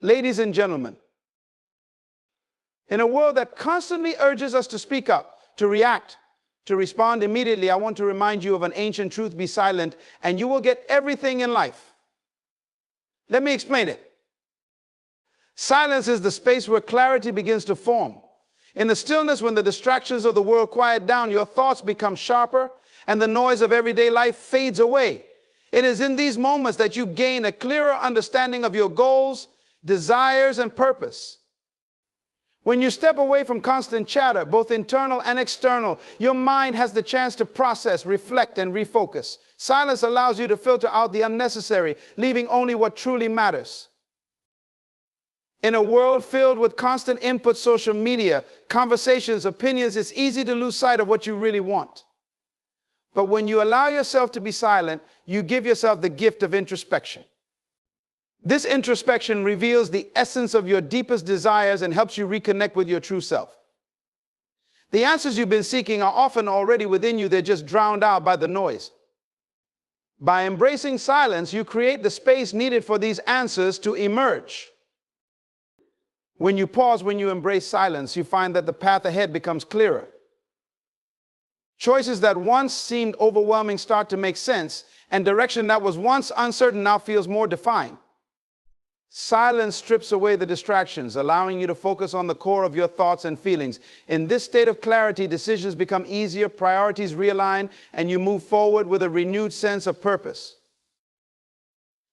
Ladies and gentlemen, in a world that constantly urges us to speak up, to react, to respond immediately, I want to remind you of an ancient truth: be silent, and you will get everything in life. Let me explain it. Silence is the space where clarity begins to form. In the stillness, when the distractions of the world quiet down, your thoughts become sharper and the noise of everyday life fades away. It is in these moments that you gain a clearer understanding of your goals, desires, and purpose. When you step away from constant chatter, both internal and external, your mind has the chance to process, reflect, and refocus. Silence allows you to filter out the unnecessary, leaving only what truly matters. In a world filled with constant input, social media, conversations, opinions, it's easy to lose sight of what you really want. But when you allow yourself to be silent, you give yourself the gift of introspection. This introspection reveals the essence of your deepest desires and helps you reconnect with your true self. The answers you've been seeking are often already within you. They're just drowned out by the noise. By embracing silence, you create the space needed for these answers to emerge. When you pause, when you embrace silence, you find that the path ahead becomes clearer. Choices that once seemed overwhelming start to make sense, and direction that was once uncertain now feels more defined. Silence strips away the distractions, allowing you to focus on the core of your thoughts and feelings. In this state of clarity, decisions become easier, priorities realign, and you move forward with a renewed sense of purpose.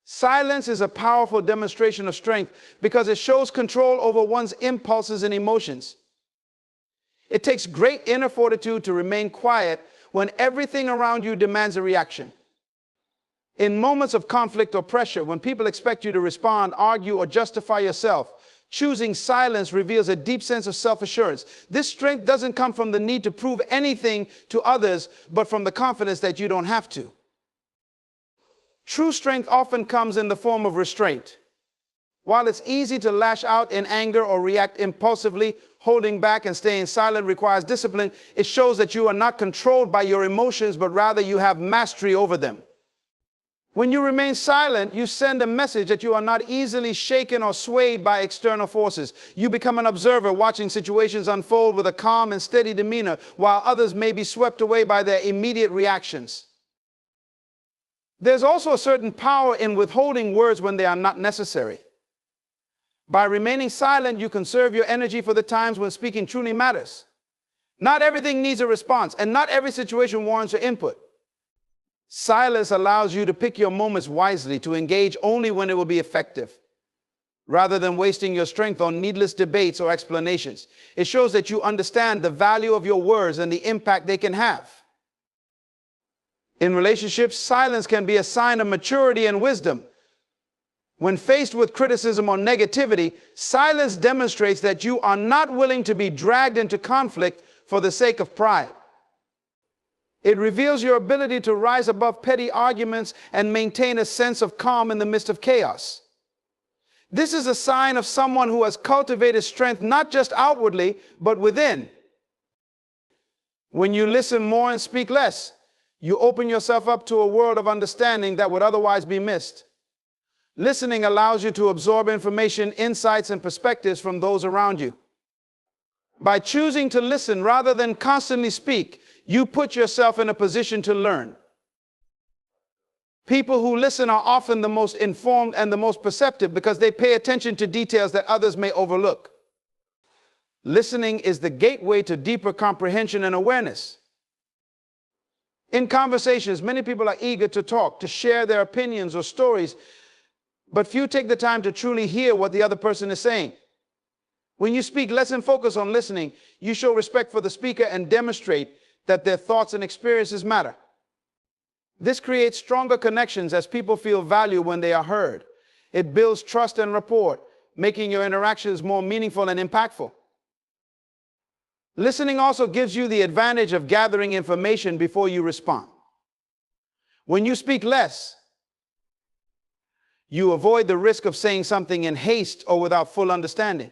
Silence is a powerful demonstration of strength because it shows control over one's impulses and emotions. It takes great inner fortitude to remain quiet when everything around you demands a reaction. In moments of conflict or pressure, when people expect you to respond, argue, or justify yourself, choosing silence reveals a deep sense of self-assurance. This strength doesn't come from the need to prove anything to others, but from the confidence that you don't have to. True strength often comes in the form of restraint. While it's easy to lash out in anger or react impulsively, holding back and staying silent requires discipline. It shows that you are not controlled by your emotions, but rather you have mastery over them. When you remain silent, you send a message that you are not easily shaken or swayed by external forces. You become an observer, watching situations unfold with a calm and steady demeanor, while others may be swept away by their immediate reactions. There's also a certain power in withholding words when they are not necessary. By remaining silent, you conserve your energy for the times when speaking truly matters. Not everything needs a response, and not every situation warrants your input. Silence allows you to pick your moments wisely, to engage only when it will be effective, rather than wasting your strength on needless debates or explanations. It shows that you understand the value of your words and the impact they can have. In relationships, silence can be a sign of maturity and wisdom. When faced with criticism or negativity, silence demonstrates that you are not willing to be dragged into conflict for the sake of pride. It reveals your ability to rise above petty arguments and maintain a sense of calm in the midst of chaos. This is a sign of someone who has cultivated strength not just outwardly, but within. When you listen more and speak less, you open yourself up to a world of understanding that would otherwise be missed. Listening allows you to absorb information, insights, and perspectives from those around you. By choosing to listen rather than constantly speak, you put yourself in a position to learn. People who listen are often the most informed and the most perceptive because they pay attention to details that others may overlook. Listening is the gateway to deeper comprehension and awareness. In conversations, many people are eager to talk, to share their opinions or stories, but few take the time to truly hear what the other person is saying. When you speak less and focus on listening, you show respect for the speaker and demonstrate that their thoughts and experiences matter. This creates stronger connections as people feel value when they are heard. It builds trust and rapport, making your interactions more meaningful and impactful. Listening also gives you the advantage of gathering information before you respond. When you speak less, you avoid the risk of saying something in haste or without full understanding.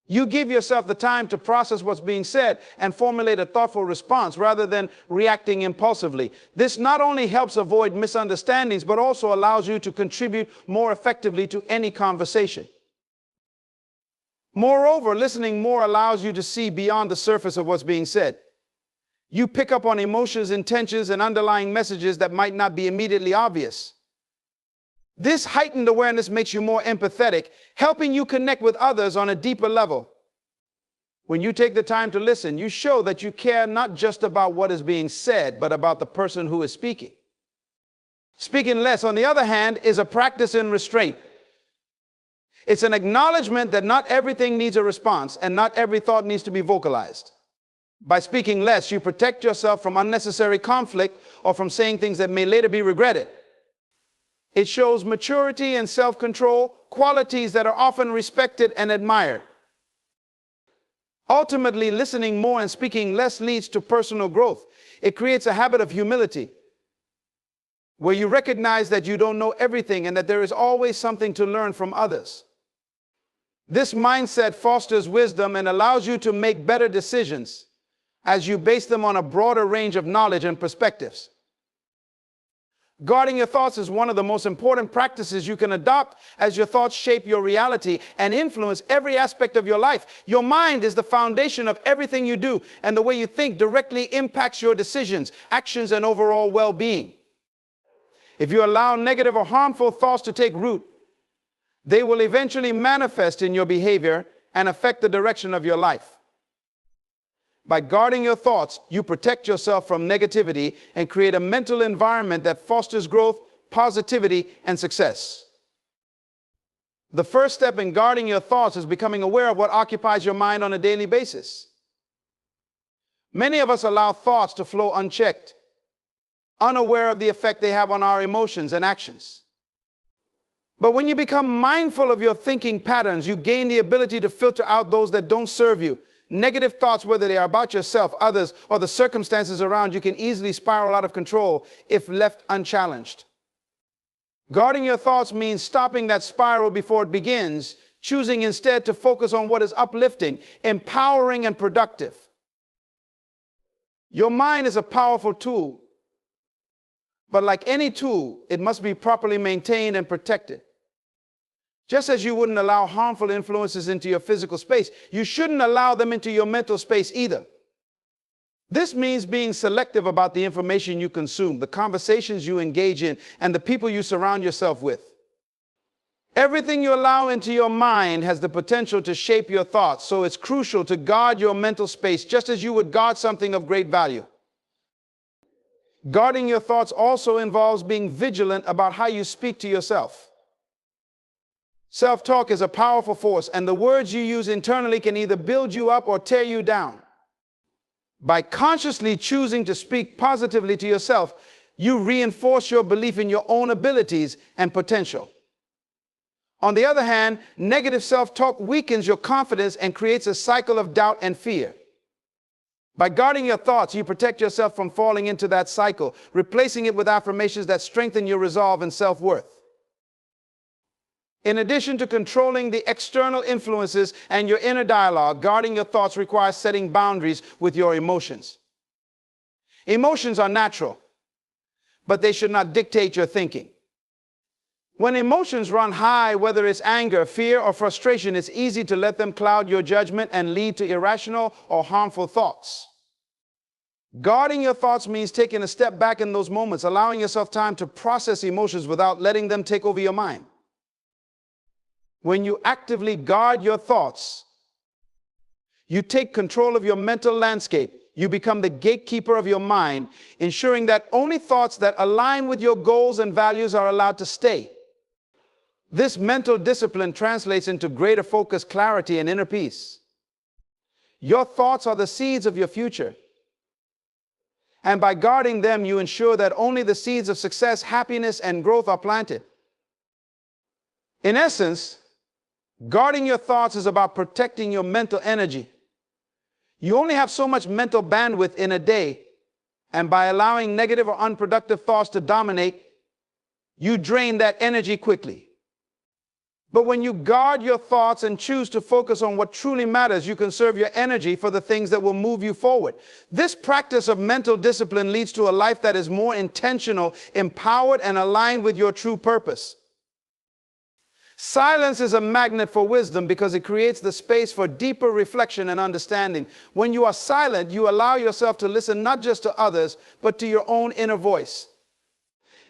You give yourself the time to process what's being said and formulate a thoughtful response rather than reacting impulsively. This not only helps avoid misunderstandings, but also allows you to contribute more effectively to any conversation. Moreover, listening more allows you to see beyond the surface of what's being said. You pick up on emotions, intentions, and underlying messages that might not be immediately obvious. This heightened awareness makes you more empathetic, helping you connect with others on a deeper level. When you take the time to listen, you show that you care not just about what is being said, but about the person who is speaking. Speaking less, on the other hand, is a practice in restraint. It's an acknowledgement that not everything needs a response and not every thought needs to be vocalized. By speaking less, you protect yourself from unnecessary conflict or from saying things that may later be regretted. It shows maturity and self-control, qualities that are often respected and admired. Ultimately, listening more and speaking less leads to personal growth. It creates a habit of humility, where you recognize that you don't know everything and that there is always something to learn from others. This mindset fosters wisdom and allows you to make better decisions as you base them on a broader range of knowledge and perspectives. Guarding your thoughts is one of the most important practices you can adopt, as your thoughts shape your reality and influence every aspect of your life. Your mind is the foundation of everything you do, and the way you think directly impacts your decisions, actions, and overall well-being. If you allow negative or harmful thoughts to take root, they will eventually manifest in your behavior and affect the direction of your life. By guarding your thoughts, you protect yourself from negativity and create a mental environment that fosters growth, positivity, and success. The first step in guarding your thoughts is becoming aware of what occupies your mind on a daily basis. Many of us allow thoughts to flow unchecked, unaware of the effect they have on our emotions and actions. But when you become mindful of your thinking patterns, you gain the ability to filter out those that don't serve you. Negative thoughts, whether they are about yourself, others, or the circumstances around you, can easily spiral out of control if left unchallenged. Guarding your thoughts means stopping that spiral before it begins, choosing instead to focus on what is uplifting, empowering, and productive. Your mind is a powerful tool, but like any tool, it must be properly maintained and protected. Just as you wouldn't allow harmful influences into your physical space, you shouldn't allow them into your mental space either. This means being selective about the information you consume, the conversations you engage in, and the people you surround yourself with. Everything you allow into your mind has the potential to shape your thoughts, so it's crucial to guard your mental space just as you would guard something of great value. Guarding your thoughts also involves being vigilant about how you speak to yourself. Self-talk is a powerful force, and the words you use internally can either build you up or tear you down. By consciously choosing to speak positively to yourself, you reinforce your belief in your own abilities and potential. On the other hand, negative self-talk weakens your confidence and creates a cycle of doubt and fear. By guarding your thoughts, you protect yourself from falling into that cycle, replacing it with affirmations that strengthen your resolve and self-worth. In addition to controlling the external influences and your inner dialogue, guarding your thoughts requires setting boundaries with your emotions. Emotions are natural, but they should not dictate your thinking. When emotions run high, whether it's anger, fear, or frustration, it's easy to let them cloud your judgment and lead to irrational or harmful thoughts. Guarding your thoughts means taking a step back in those moments, allowing yourself time to process emotions without letting them take over your mind. When you actively guard your thoughts, you take control of your mental landscape. You become the gatekeeper of your mind, ensuring that only thoughts that align with your goals and values are allowed to stay. This mental discipline translates into greater focus, clarity, and inner peace. Your thoughts are the seeds of your future. And by guarding them, you ensure that only the seeds of success, happiness, and growth are planted. In essence, guarding your thoughts is about protecting your mental energy. You only have so much mental bandwidth in a day, and by allowing negative or unproductive thoughts to dominate, you drain that energy quickly. But when you guard your thoughts and choose to focus on what truly matters, you conserve your energy for the things that will move you forward. This practice of mental discipline leads to a life that is more intentional, empowered, and aligned with your true purpose. Silence is a magnet for wisdom because it creates the space for deeper reflection and understanding. When you are silent, you allow yourself to listen not just to others, but to your own inner voice.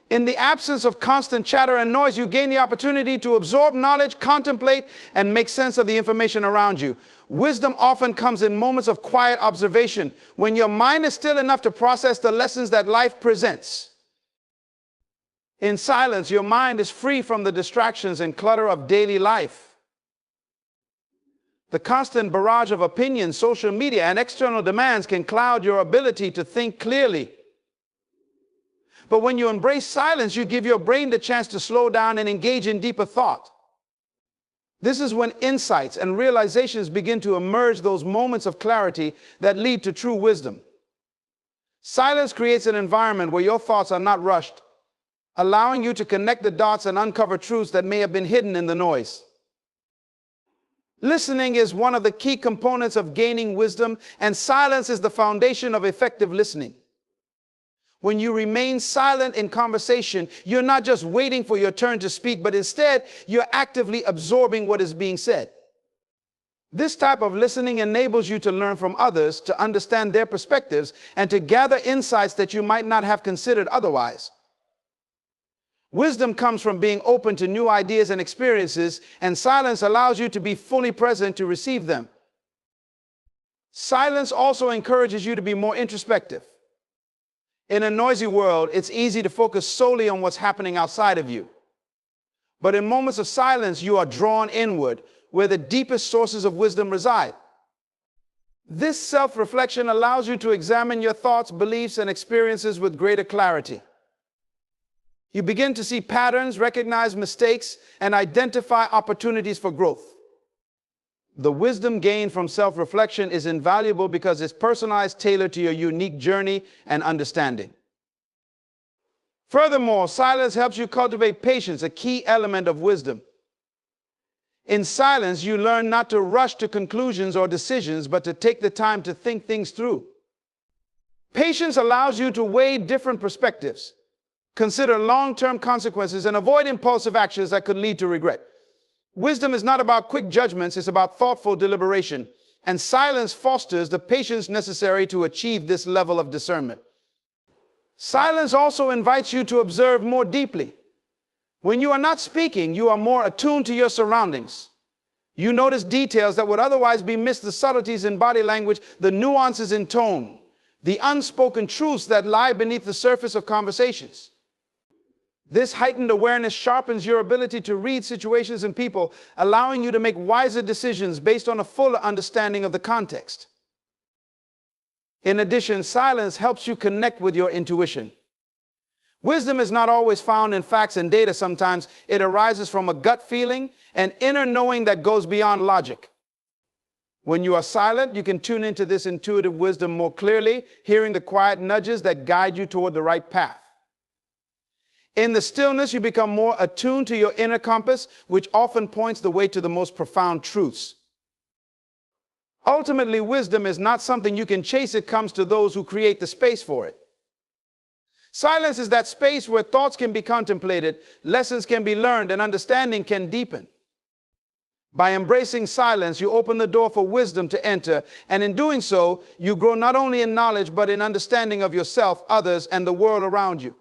In the absence of constant chatter and noise, you gain the opportunity to absorb knowledge, contemplate, and make sense of the information around you. Wisdom often comes in moments of quiet observation, when your mind is still enough to process the lessons that life presents. In silence, your mind is free from the distractions and clutter of daily life. The constant barrage of opinions, social media, and external demands can cloud your ability to think clearly. But when you embrace silence, you give your brain the chance to slow down and engage in deeper thought. This is when insights and realizations begin to emerge, those moments of clarity that lead to true wisdom. Silence creates an environment where your thoughts are not rushed, allowing you to connect the dots and uncover truths that may have been hidden in the noise. Listening is one of the key components of gaining wisdom, and silence is the foundation of effective listening. When you remain silent in conversation, you're not just waiting for your turn to speak, but instead you're actively absorbing what is being said. This type of listening enables you to learn from others, to understand their perspectives, and to gather insights that you might not have considered otherwise. Wisdom comes from being open to new ideas and experiences, and silence allows you to be fully present to receive them. Silence also encourages you to be more introspective. In a noisy world, it's easy to focus solely on what's happening outside of you. But in moments of silence, you are drawn inward, where the deepest sources of wisdom reside. This self-reflection allows you to examine your thoughts, beliefs, and experiences with greater clarity. You begin to see patterns, recognize mistakes, and identify opportunities for growth. The wisdom gained from self-reflection is invaluable because it's personalized, tailored to your unique journey and understanding. Furthermore, silence helps you cultivate patience, a key element of wisdom. In silence, you learn not to rush to conclusions or decisions, but to take the time to think things through. Patience allows you to weigh different perspectives, consider long-term consequences, and avoid impulsive actions that could lead to regret. Wisdom is not about quick judgments, it's about thoughtful deliberation, and silence fosters the patience necessary to achieve this level of discernment. Silence also invites you to observe more deeply. When you are not speaking, you are more attuned to your surroundings. You notice details that would otherwise be missed, the subtleties in body language, the nuances in tone, the unspoken truths that lie beneath the surface of conversations. This heightened awareness sharpens your ability to read situations and people, allowing you to make wiser decisions based on a fuller understanding of the context. In addition, silence helps you connect with your intuition. Wisdom is not always found in facts and data. Sometimes it arises from a gut feeling, an inner knowing that goes beyond logic. When you are silent, you can tune into this intuitive wisdom more clearly, hearing the quiet nudges that guide you toward the right path. In the stillness, you become more attuned to your inner compass, which often points the way to the most profound truths. Ultimately, wisdom is not something you can chase. It comes to those who create the space for it. Silence is that space where thoughts can be contemplated, lessons can be learned, and understanding can deepen. By embracing silence, you open the door for wisdom to enter, and in doing so, you grow not only in knowledge, but in understanding of yourself, others, and the world around you.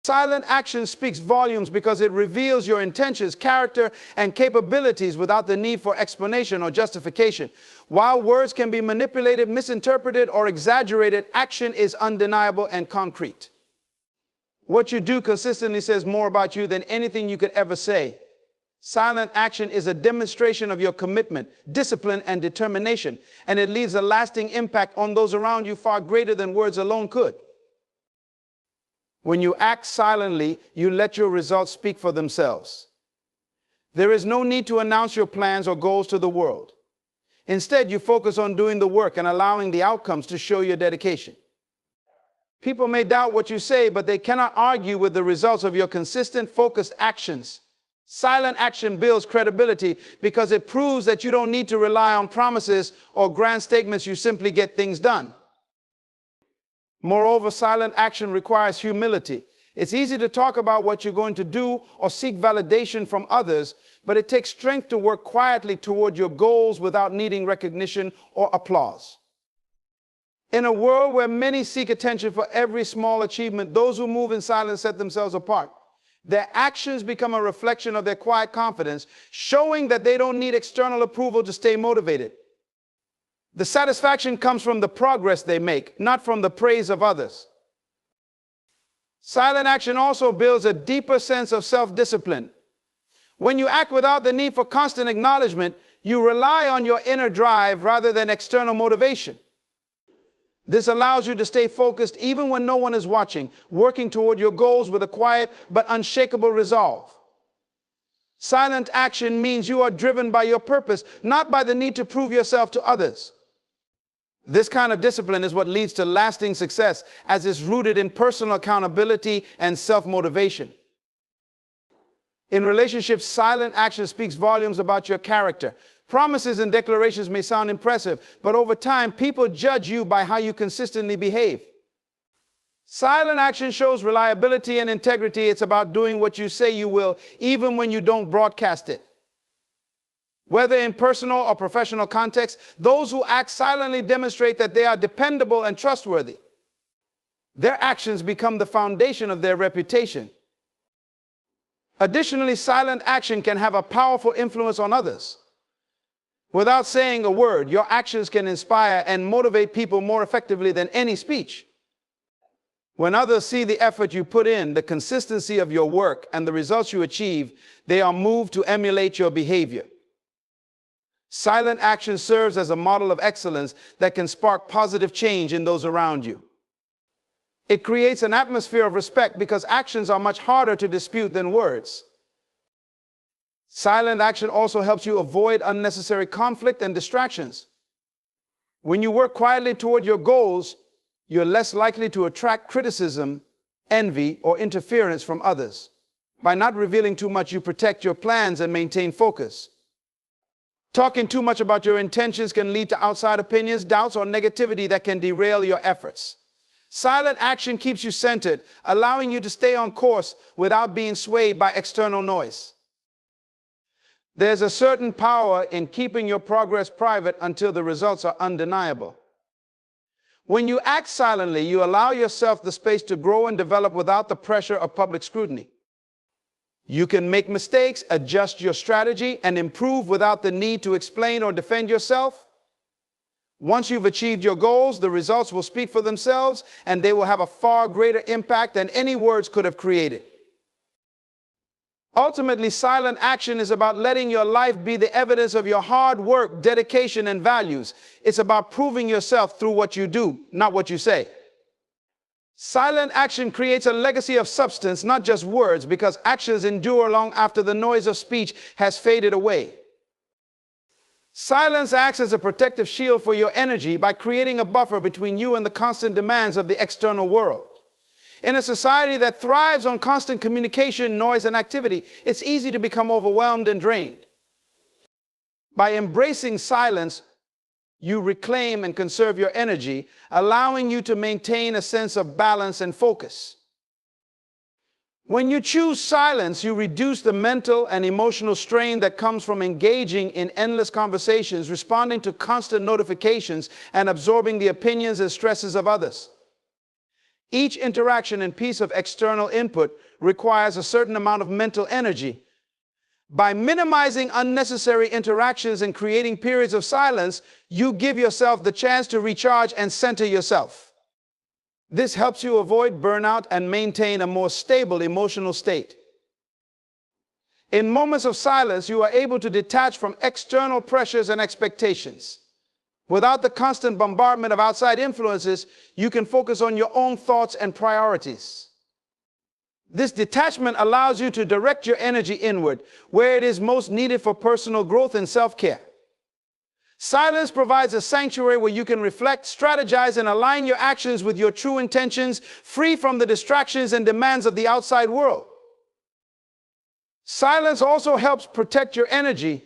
Silent action speaks volumes because it reveals your intentions, character, and capabilities without the need for explanation or justification. While words can be manipulated, misinterpreted, or exaggerated, action is undeniable and concrete. What you do consistently says more about you than anything you could ever say. Silent action is a demonstration of your commitment, discipline, and determination, and it leaves a lasting impact on those around you far greater than words alone could. When you act silently, you let your results speak for themselves. There is no need to announce your plans or goals to the world. Instead, you focus on doing the work and allowing the outcomes to show your dedication. People may doubt what you say, but they cannot argue with the results of your consistent, focused actions. Silent action builds credibility because it proves that you don't need to rely on promises or grand statements. You simply get things done. Moreover, silent action requires humility. It's easy to talk about what you're going to do or seek validation from others, but it takes strength to work quietly toward your goals without needing recognition or applause. In a world where many seek attention for every small achievement, those who move in silence set themselves apart. Their actions become a reflection of their quiet confidence, showing that they don't need external approval to stay motivated. The satisfaction comes from the progress they make, not from the praise of others. Silent action also builds a deeper sense of self-discipline. When you act without the need for constant acknowledgement, you rely on your inner drive rather than external motivation. This allows you to stay focused even when no one is watching, working toward your goals with a quiet but unshakable resolve. Silent action means you are driven by your purpose, not by the need to prove yourself to others. This kind of discipline is what leads to lasting success, as it's rooted in personal accountability and self-motivation. In relationships, silent action speaks volumes about your character. Promises and declarations may sound impressive, but over time, people judge you by how you consistently behave. Silent action shows reliability and integrity. It's about doing what you say you will, even when you don't broadcast it. Whether in personal or professional context, those who act silently demonstrate that they are dependable and trustworthy. Their actions become the foundation of their reputation. Additionally, silent action can have a powerful influence on others. Without saying a word, your actions can inspire and motivate people more effectively than any speech. When others see the effort you put in, the consistency of your work, and the results you achieve, they are moved to emulate your behavior. Silent action serves as a model of excellence that can spark positive change in those around you. It creates an atmosphere of respect because actions are much harder to dispute than words. Silent action also helps you avoid unnecessary conflict and distractions. When you work quietly toward your goals, you're less likely to attract criticism, envy, or interference from others. By not revealing too much, you protect your plans and maintain focus. Talking too much about your intentions can lead to outside opinions, doubts, or negativity that can derail your efforts. Silent action keeps you centered, allowing you to stay on course without being swayed by external noise. There's a certain power in keeping your progress private until the results are undeniable. When you act silently, you allow yourself the space to grow and develop without the pressure of public scrutiny. You can make mistakes, adjust your strategy, and improve without the need to explain or defend yourself. Once you've achieved your goals, the results will speak for themselves, and they will have a far greater impact than any words could have created. Ultimately, silent action is about letting your life be the evidence of your hard work, dedication, and values. It's about proving yourself through what you do, not what you say. Silent action creates a legacy of substance, not just words, because actions endure long after the noise of speech has faded away. Silence acts as a protective shield for your energy by creating a buffer between you and the constant demands of the external world. In a society that thrives on constant communication, noise, and activity, it's easy to become overwhelmed and drained. By embracing silence, you reclaim and conserve your energy, allowing you to maintain a sense of balance and focus. When you choose silence, you reduce the mental and emotional strain that comes from engaging in endless conversations, responding to constant notifications, and absorbing the opinions and stresses of others. Each interaction and piece of external input requires a certain amount of mental energy. By minimizing unnecessary interactions and creating periods of silence, you give yourself the chance to recharge and center yourself. This helps you avoid burnout and maintain a more stable emotional state. In moments of silence, you are able to detach from external pressures and expectations. Without the constant bombardment of outside influences, you can focus on your own thoughts and priorities. This detachment allows you to direct your energy inward, where it is most needed for personal growth and self-care. Silence provides a sanctuary where you can reflect, strategize, and align your actions with your true intentions, free from the distractions and demands of the outside world. Silence also helps protect your energy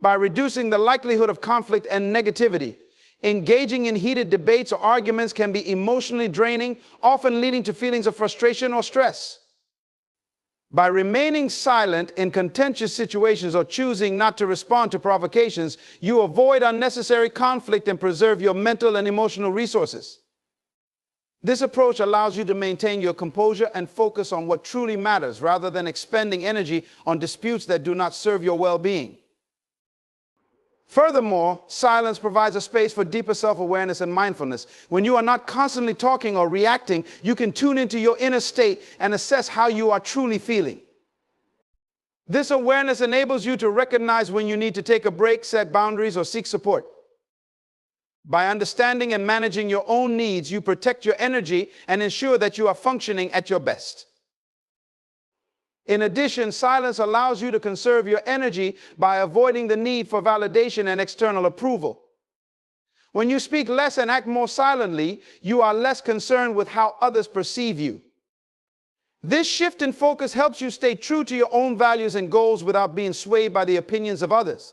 by reducing the likelihood of conflict and negativity. Engaging in heated debates or arguments can be emotionally draining, often leading to feelings of frustration or stress. By remaining silent in contentious situations or choosing not to respond to provocations, you avoid unnecessary conflict and preserve your mental and emotional resources. This approach allows you to maintain your composure and focus on what truly matters, rather than expending energy on disputes that do not serve your well-being. Furthermore, silence provides a space for deeper self-awareness and mindfulness. When you are not constantly talking or reacting, you can tune into your inner state and assess how you are truly feeling. This awareness enables you to recognize when you need to take a break, set boundaries, or seek support. By understanding and managing your own needs, you protect your energy and ensure that you are functioning at your best. In addition, silence allows you to conserve your energy by avoiding the need for validation and external approval. When you speak less and act more silently, you are less concerned with how others perceive you. This shift in focus helps you stay true to your own values and goals without being swayed by the opinions of others.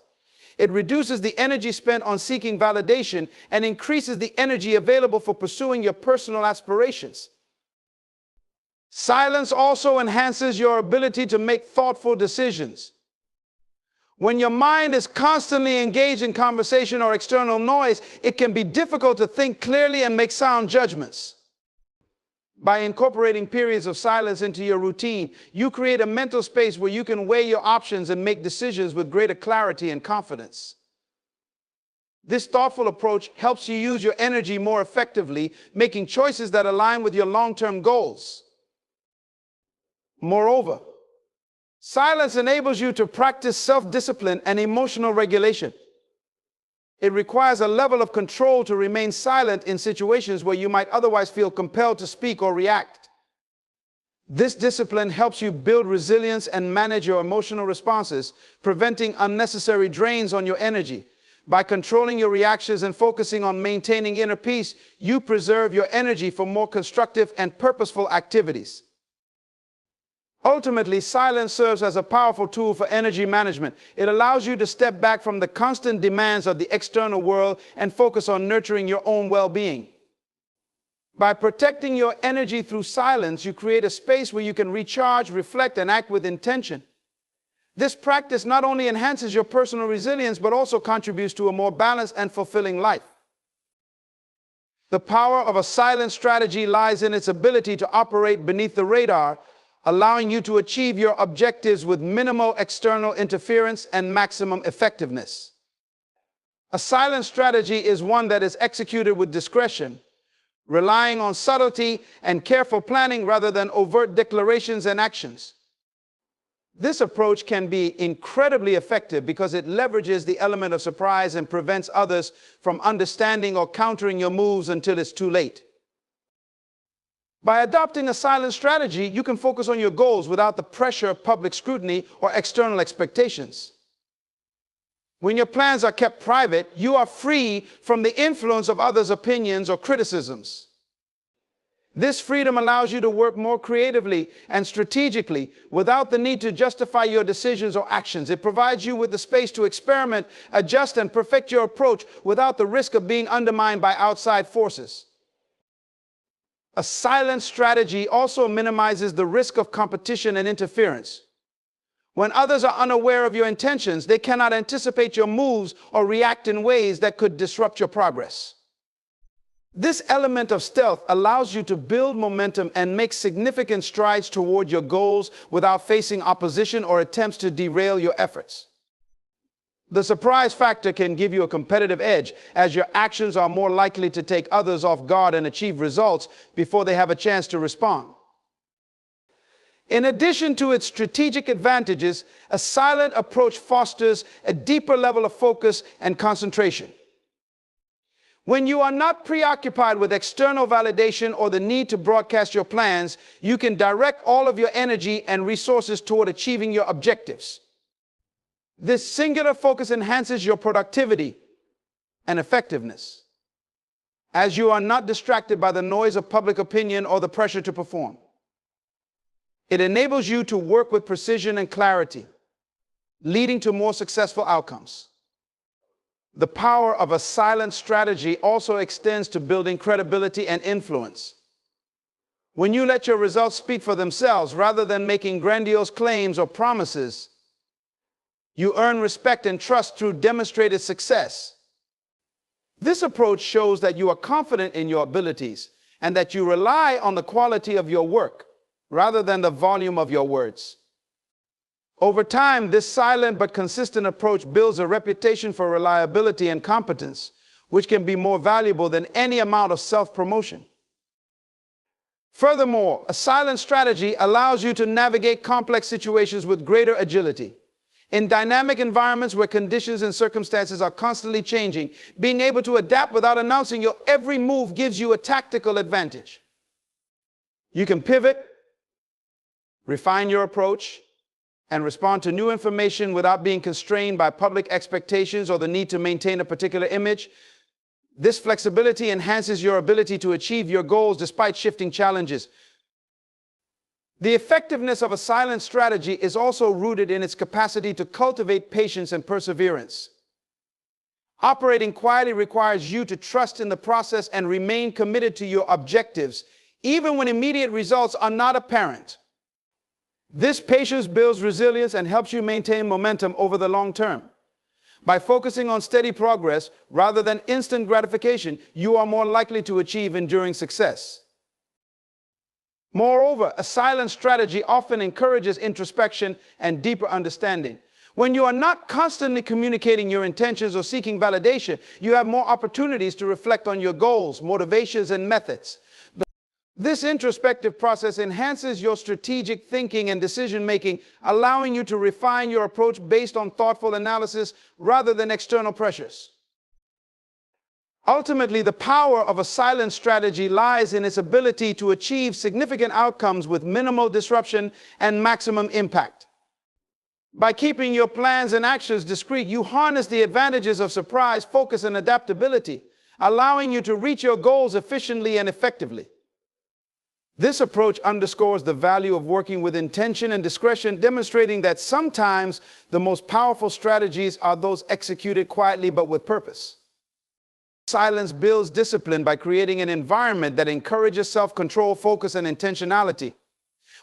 It reduces the energy spent on seeking validation and increases the energy available for pursuing your personal aspirations. Silence also enhances your ability to make thoughtful decisions. When your mind is constantly engaged in conversation or external noise, it can be difficult to think clearly and make sound judgments. By incorporating periods of silence into your routine, you create a mental space where you can weigh your options and make decisions with greater clarity and confidence. This thoughtful approach helps you use your energy more effectively, making choices that align with your long-term goals. Moreover, silence enables you to practice self-discipline and emotional regulation. It requires a level of control to remain silent in situations where you might otherwise feel compelled to speak or react. This discipline helps you build resilience and manage your emotional responses, preventing unnecessary drains on your energy. By controlling your reactions and focusing on maintaining inner peace, you preserve your energy for more constructive and purposeful activities. Ultimately, silence serves as a powerful tool for energy management. It allows you to step back from the constant demands of the external world and focus on nurturing your own well-being. By protecting your energy through silence, you create a space where you can recharge, reflect, and act with intention. This practice not only enhances your personal resilience, but also contributes to a more balanced and fulfilling life. The power of a silent strategy lies in its ability to operate beneath the radar, allowing you to achieve your objectives with minimal external interference and maximum effectiveness. A silent strategy is one that is executed with discretion, relying on subtlety and careful planning rather than overt declarations and actions. This approach can be incredibly effective because it leverages the element of surprise and prevents others from understanding or countering your moves until it's too late. By adopting a silent strategy, you can focus on your goals without the pressure of public scrutiny or external expectations. When your plans are kept private, you are free from the influence of others' opinions or criticisms. This freedom allows you to work more creatively and strategically without the need to justify your decisions or actions. It provides you with the space to experiment, adjust, and perfect your approach without the risk of being undermined by outside forces. A silent strategy also minimizes the risk of competition and interference. When others are unaware of your intentions, they cannot anticipate your moves or react in ways that could disrupt your progress. This element of stealth allows you to build momentum and make significant strides toward your goals without facing opposition or attempts to derail your efforts. The surprise factor can give you a competitive edge, as your actions are more likely to take others off guard and achieve results before they have a chance to respond. In addition to its strategic advantages, a silent approach fosters a deeper level of focus and concentration. When you are not preoccupied with external validation or the need to broadcast your plans, you can direct all of your energy and resources toward achieving your objectives. This singular focus enhances your productivity and effectiveness, as you are not distracted by the noise of public opinion or the pressure to perform. It enables you to work with precision and clarity, leading to more successful outcomes. The power of a silent strategy also extends to building credibility and influence. When you let your results speak for themselves rather than making grandiose claims or promises, you earn respect and trust through demonstrated success. This approach shows that you are confident in your abilities and that you rely on the quality of your work rather than the volume of your words. Over time, this silent but consistent approach builds a reputation for reliability and competence, which can be more valuable than any amount of self-promotion. Furthermore, a silent strategy allows you to navigate complex situations with greater agility. In dynamic environments where conditions and circumstances are constantly changing, being able to adapt without announcing your every move gives you a tactical advantage. You can pivot, refine your approach, and respond to new information without being constrained by public expectations or the need to maintain a particular image. This flexibility enhances your ability to achieve your goals despite shifting challenges. The effectiveness of a silent strategy is also rooted in its capacity to cultivate patience and perseverance. Operating quietly requires you to trust in the process and remain committed to your objectives, even when immediate results are not apparent. This patience builds resilience and helps you maintain momentum over the long term. By focusing on steady progress rather than instant gratification, you are more likely to achieve enduring success. Moreover, a silent strategy often encourages introspection and deeper understanding. When you are not constantly communicating your intentions or seeking validation, you have more opportunities to reflect on your goals, motivations, and methods. This introspective process enhances your strategic thinking and decision-making, allowing you to refine your approach based on thoughtful analysis rather than external pressures. Ultimately, the power of a silent strategy lies in its ability to achieve significant outcomes with minimal disruption and maximum impact. By keeping your plans and actions discreet, you harness the advantages of surprise, focus, and adaptability, allowing you to reach your goals efficiently and effectively. This approach underscores the value of working with intention and discretion, demonstrating that sometimes the most powerful strategies are those executed quietly but with purpose. Silence builds discipline by creating an environment that encourages self-control, focus, and intentionality.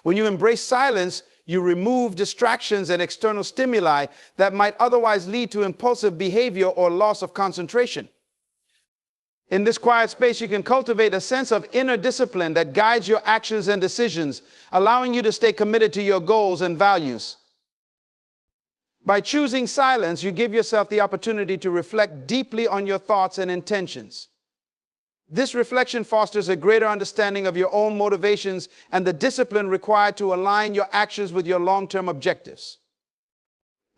When you embrace silence, you remove distractions and external stimuli that might otherwise lead to impulsive behavior or loss of concentration. In this quiet space, you can cultivate a sense of inner discipline that guides your actions and decisions, allowing you to stay committed to your goals and values. By choosing silence, you give yourself the opportunity to reflect deeply on your thoughts and intentions. This reflection fosters a greater understanding of your own motivations and the discipline required to align your actions with your long-term objectives.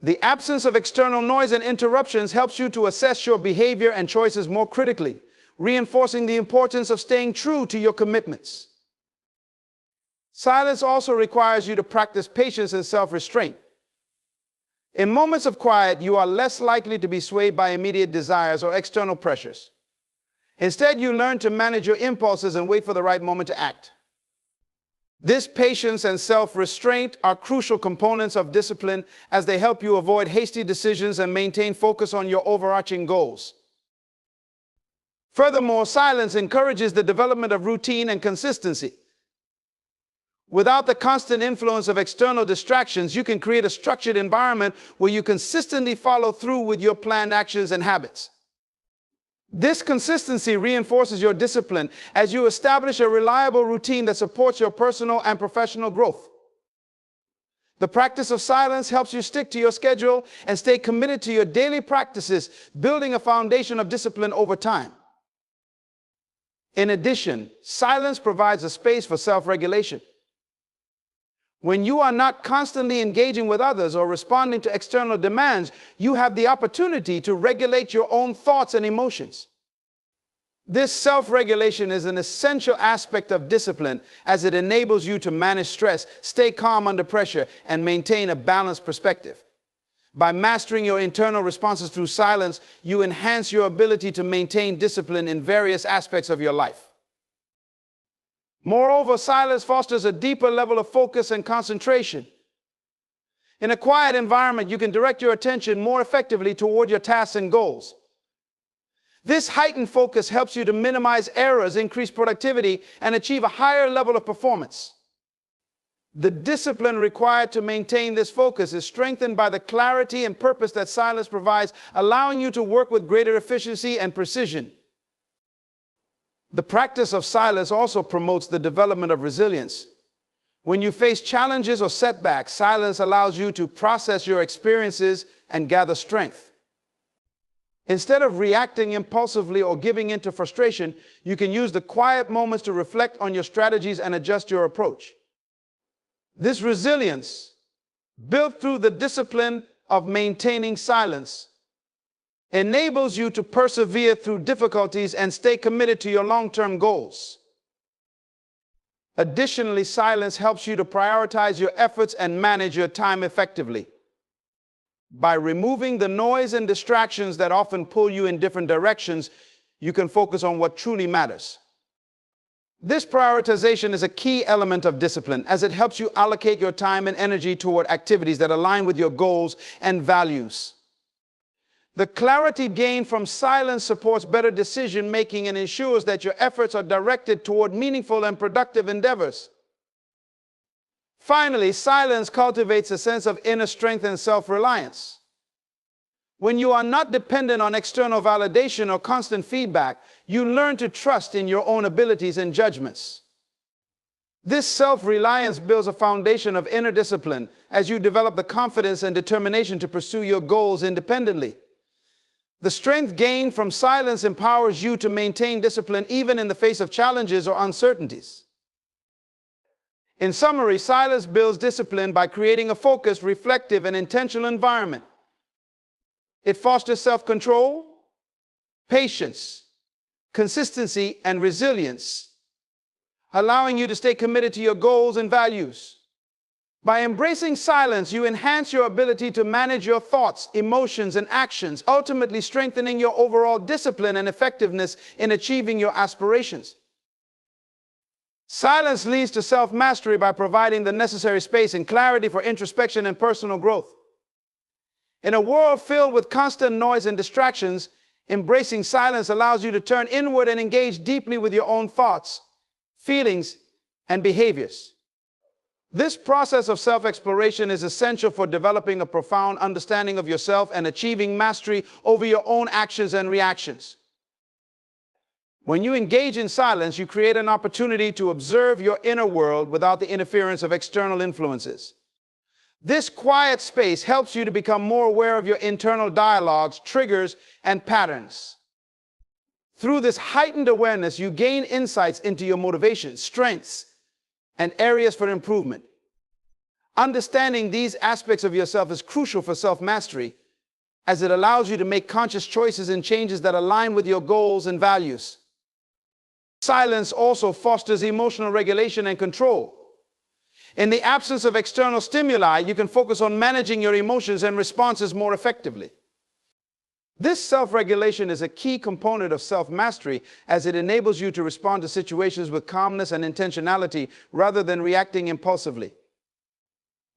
The absence of external noise and interruptions helps you to assess your behavior and choices more critically, reinforcing the importance of staying true to your commitments. Silence also requires you to practice patience and self-restraint. In moments of quiet, you are less likely to be swayed by immediate desires or external pressures. Instead, you learn to manage your impulses and wait for the right moment to act. This patience and self-restraint are crucial components of discipline as they help you avoid hasty decisions and maintain focus on your overarching goals. Furthermore, silence encourages the development of routine and consistency. Without the constant influence of external distractions, you can create a structured environment where you consistently follow through with your planned actions and habits. This consistency reinforces your discipline as you establish a reliable routine that supports your personal and professional growth. The practice of silence helps you stick to your schedule and stay committed to your daily practices, building a foundation of discipline over time. In addition, silence provides a space for self-regulation. When you are not constantly engaging with others or responding to external demands, you have the opportunity to regulate your own thoughts and emotions. This self-regulation is an essential aspect of discipline as it enables you to manage stress, stay calm under pressure, and maintain a balanced perspective. By mastering your internal responses through silence, you enhance your ability to maintain discipline in various aspects of your life. Moreover, silence fosters a deeper level of focus and concentration. In a quiet environment, you can direct your attention more effectively toward your tasks and goals. This heightened focus helps you to minimize errors, increase productivity, and achieve a higher level of performance. The discipline required to maintain this focus is strengthened by the clarity and purpose that silence provides, allowing you to work with greater efficiency and precision. The practice of silence also promotes the development of resilience. When you face challenges or setbacks, silence allows you to process your experiences and gather strength. Instead of reacting impulsively or giving in to frustration, you can use the quiet moments to reflect on your strategies and adjust your approach. This resilience, built through the discipline of maintaining silence, enables you to persevere through difficulties and stay committed to your long-term goals. Additionally, silence helps you to prioritize your efforts and manage your time effectively. By removing the noise and distractions that often pull you in different directions, you can focus on what truly matters. This prioritization is a key element of discipline, as it helps you allocate your time and energy toward activities that align with your goals and values. The clarity gained from silence supports better decision-making and ensures that your efforts are directed toward meaningful and productive endeavors. Finally, silence cultivates a sense of inner strength and self-reliance. When you are not dependent on external validation or constant feedback, you learn to trust in your own abilities and judgments. This self-reliance builds a foundation of inner discipline as you develop the confidence and determination to pursue your goals independently. The strength gained from silence empowers you to maintain discipline even in the face of challenges or uncertainties. In summary, silence builds discipline by creating a focused, reflective, and intentional environment. It fosters self-control, patience, consistency, and resilience, allowing you to stay committed to your goals and values. By embracing silence, you enhance your ability to manage your thoughts, emotions, and actions, ultimately strengthening your overall discipline and effectiveness in achieving your aspirations. Silence leads to self-mastery by providing the necessary space and clarity for introspection and personal growth. In a world filled with constant noise and distractions, embracing silence allows you to turn inward and engage deeply with your own thoughts, feelings, and behaviors. This process of self-exploration is essential for developing a profound understanding of yourself and achieving mastery over your own actions and reactions. When you engage in silence, you create an opportunity to observe your inner world without the interference of external influences. This quiet space helps you to become more aware of your internal dialogues, triggers, and patterns. Through this heightened awareness, you gain insights into your motivations, strengths, and areas for improvement. Understanding these aspects of yourself is crucial for self-mastery, as it allows you to make conscious choices and changes that align with your goals and values. Silence also fosters emotional regulation and control. In the absence of external stimuli, you can focus on managing your emotions and responses more effectively. This self-regulation is a key component of self-mastery, as it enables you to respond to situations with calmness and intentionality rather than reacting impulsively.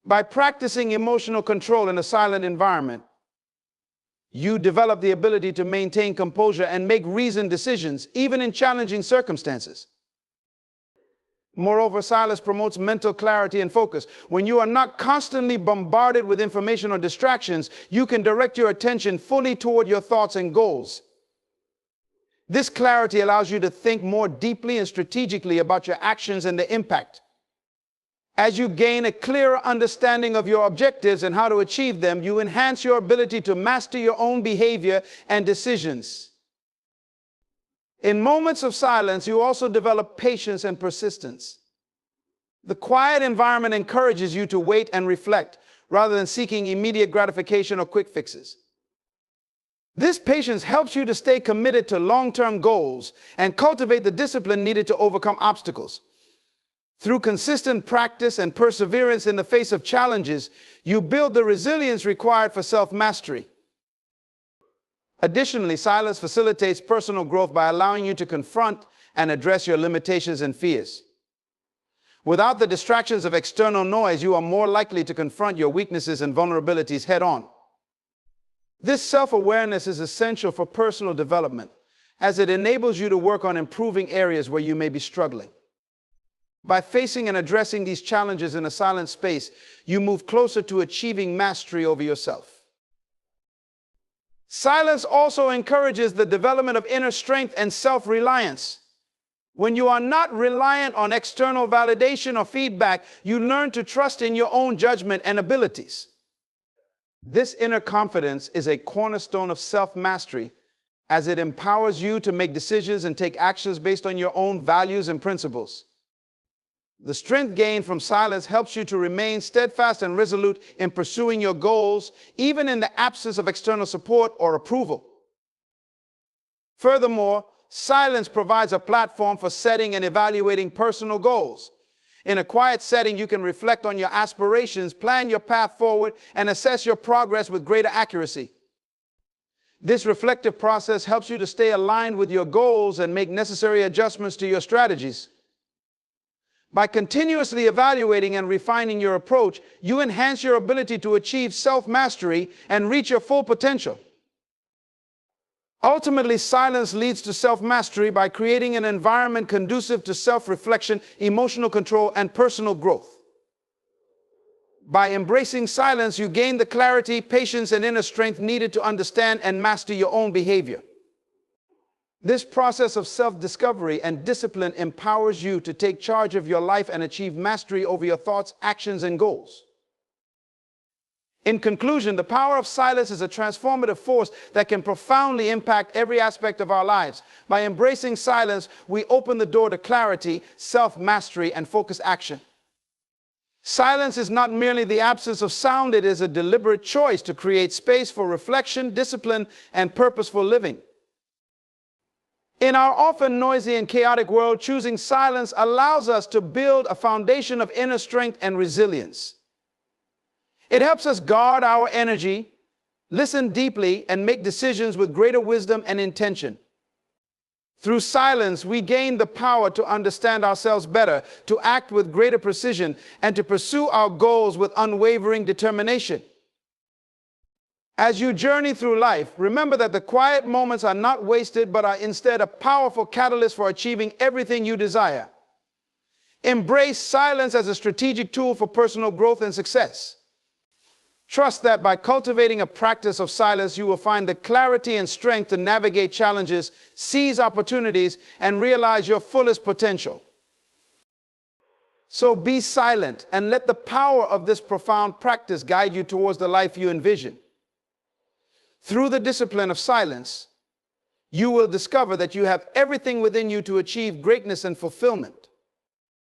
By practicing emotional control in a silent environment, you develop the ability to maintain composure and make reasoned decisions, even in challenging circumstances. Moreover, silence promotes mental clarity and focus. When you are not constantly bombarded with information or distractions, you can direct your attention fully toward your thoughts and goals. This clarity allows you to think more deeply and strategically about your actions and their impact. As you gain a clearer understanding of your objectives and how to achieve them, you enhance your ability to master your own behavior and decisions. In moments of silence, you also develop patience and persistence. The quiet environment encourages you to wait and reflect, rather than seeking immediate gratification or quick fixes. This patience helps you to stay committed to long-term goals and cultivate the discipline needed to overcome obstacles. Through consistent practice and perseverance in the face of challenges, you build the resilience required for self-mastery. Additionally, silence facilitates personal growth by allowing you to confront and address your limitations and fears. Without the distractions of external noise, you are more likely to confront your weaknesses and vulnerabilities head on. This self-awareness is essential for personal development, as it enables you to work on improving areas where you may be struggling. By facing and addressing these challenges in a silent space, you move closer to achieving mastery over yourself. Silence also encourages the development of inner strength and self-reliance. When you are not reliant on external validation or feedback, you learn to trust in your own judgment and abilities. This inner confidence is a cornerstone of self-mastery, as it empowers you to make decisions and take actions based on your own values and principles. The strength gained from silence helps you to remain steadfast and resolute in pursuing your goals, even in the absence of external support or approval. Furthermore, silence provides a platform for setting and evaluating personal goals. In a quiet setting, you can reflect on your aspirations, plan your path forward, and assess your progress with greater accuracy. This reflective process helps you to stay aligned with your goals and make necessary adjustments to your strategies. By continuously evaluating and refining your approach, you enhance your ability to achieve self-mastery and reach your full potential. Ultimately, silence leads to self-mastery by creating an environment conducive to self-reflection, emotional control, and personal growth. By embracing silence, you gain the clarity, patience, and inner strength needed to understand and master your own behavior. This process of self-discovery and discipline empowers you to take charge of your life and achieve mastery over your thoughts, actions, and goals. In conclusion, the power of silence is a transformative force that can profoundly impact every aspect of our lives. By embracing silence, we open the door to clarity, self-mastery, and focused action. Silence is not merely the absence of sound, it is a deliberate choice to create space for reflection, discipline, and purposeful living. In our often noisy and chaotic world, choosing silence allows us to build a foundation of inner strength and resilience. It helps us guard our energy, listen deeply, and make decisions with greater wisdom and intention. Through silence, we gain the power to understand ourselves better, to act with greater precision, and to pursue our goals with unwavering determination. As you journey through life, remember that the quiet moments are not wasted, but are instead a powerful catalyst for achieving everything you desire. Embrace silence as a strategic tool for personal growth and success. Trust that by cultivating a practice of silence, you will find the clarity and strength to navigate challenges, seize opportunities, and realize your fullest potential. So be silent and let the power of this profound practice guide you towards the life you envision. Through the discipline of silence, you will discover that you have everything within you to achieve greatness and fulfillment.